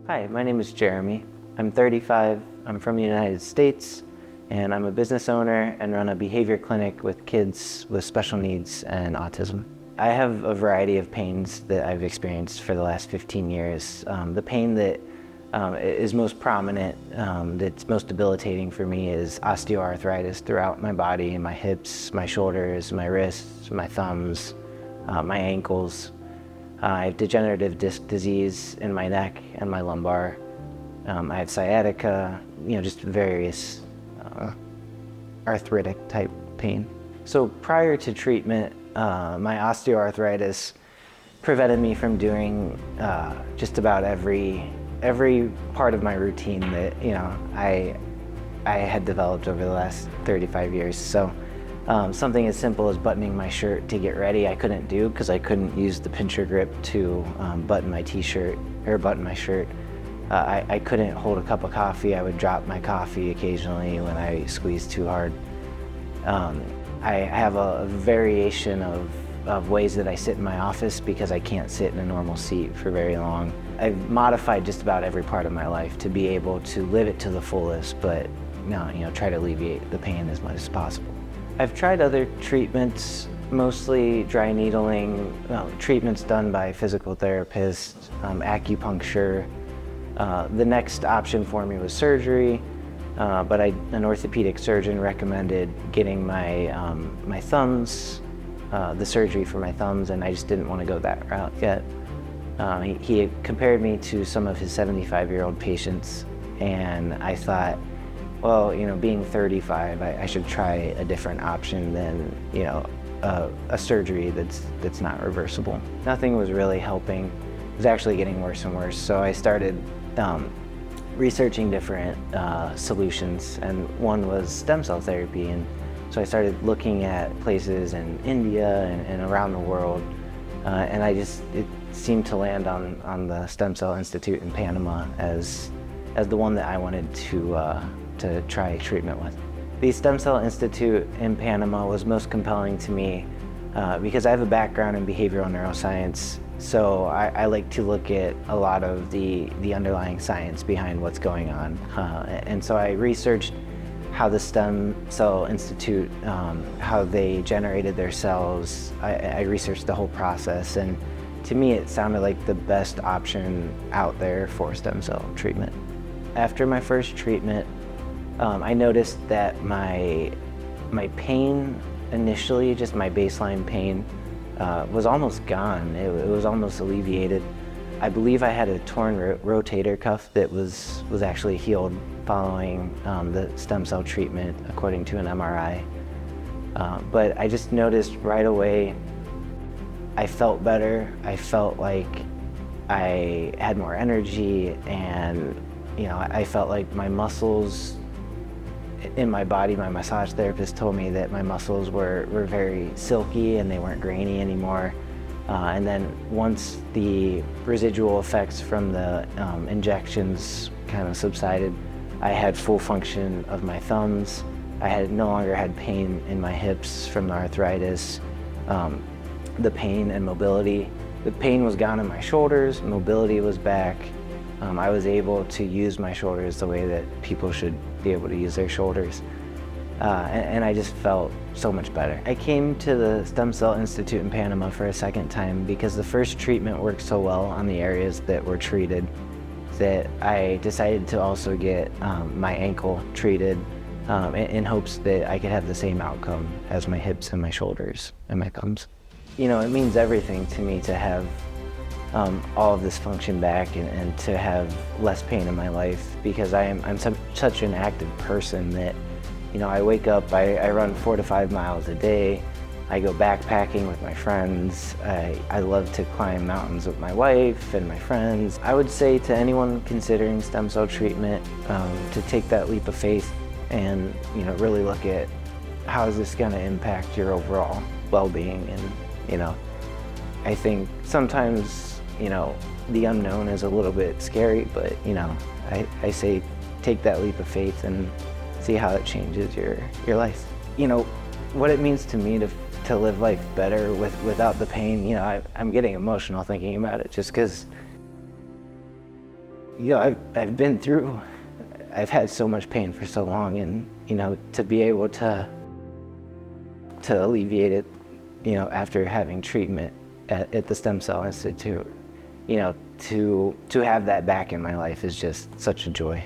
Hi, my name is Jeremy. I'm 35, I'm from the United States, and I'm a business owner and run a behavior clinic with kids with special needs and autism. I have a variety of pains that I've experienced for the last 15 years. The pain that is most prominent, that's most debilitating for me is osteoarthritis throughout my body, my hips, my shoulders, my wrists, my thumbs, my ankles. I have degenerative disc disease in my neck and my lumbar. I have sciatica, just various arthritic type pain. So prior to treatment, my osteoarthritis prevented me from doing just about every part of my routine that I had developed over the last 35 years. So something as simple as buttoning my shirt to get ready, I couldn't do because I couldn't use the pincher grip to button my t-shirt or button my shirt. I couldn't hold a cup of coffee. I would drop my coffee occasionally when I squeezed too hard. I have a variation of ways that I sit in my office because I can't sit in a normal seat for very long. I've modified just about every part of my life to be able to live it to the fullest, but try to alleviate the pain as much as possible. I've tried other treatments, mostly dry needling, treatments done by physical therapists, acupuncture. The next option for me was surgery, but an orthopedic surgeon recommended getting my thumbs, the surgery for my thumbs, and I just didn't want to go that route yet. He had compared me to some of his 75-year-old patients, and I thought, well, being 35, I should try a different option than, a surgery that's not reversible. Nothing was really helping. It was actually getting worse and worse. So I started researching different solutions, and one was stem cell therapy. And so I started looking at places in India and around the world, and it seemed to land on the Stem Cell Institute in Panama as the one that I wanted to try treatment with. The Stem Cell Institute in Panama was most compelling to me because I have a background in behavioral neuroscience, so I like to look at a lot of the underlying science behind what's going on. And so I researched how the Stem Cell Institute, how they generated their cells. I researched the whole process, and to me it sounded like the best option out there for stem cell treatment. After my first treatment, I noticed that my pain initially, just my baseline pain, was almost gone. It was almost alleviated. I believe I had a torn rotator cuff that was actually healed following the stem cell treatment, according to an MRI. But I just noticed right away I felt better. I felt like I had more energy, and I felt like my muscles in my body, my massage therapist told me that my muscles were very silky and they weren't grainy anymore. And then once the residual effects from the injections kind of subsided, I had full function of my thumbs. I no longer had pain in my hips from the arthritis. The pain and mobility. The pain was gone in my shoulders, mobility was back. I was able to use my shoulders the way that people should be able to use their shoulders. And I just felt so much better. I came to the Stem Cell Institute in Panama for a second time because the first treatment worked so well on the areas that were treated that I decided to also get my ankle treated in hopes that I could have the same outcome as my hips and my shoulders and my thumbs. It means everything to me to have all of this function back and to have less pain in my life, because I'm such an active person that I wake up, I run 4 to 5 miles a day, I go backpacking with my friends, I love to climb mountains with my wife and my friends. I would say to anyone considering stem cell treatment to take that leap of faith and really look at how is this going to impact your overall well-being. And I think sometimes the unknown is a little bit scary, but I say take that leap of faith and see how it changes your life. What it means to me to live life better without the pain. I'm getting emotional thinking about it, just because I've been through, I've had so much pain for so long, and to be able to alleviate it, after having treatment at the Stem Cell Institute, to have that back in my life is just such a joy.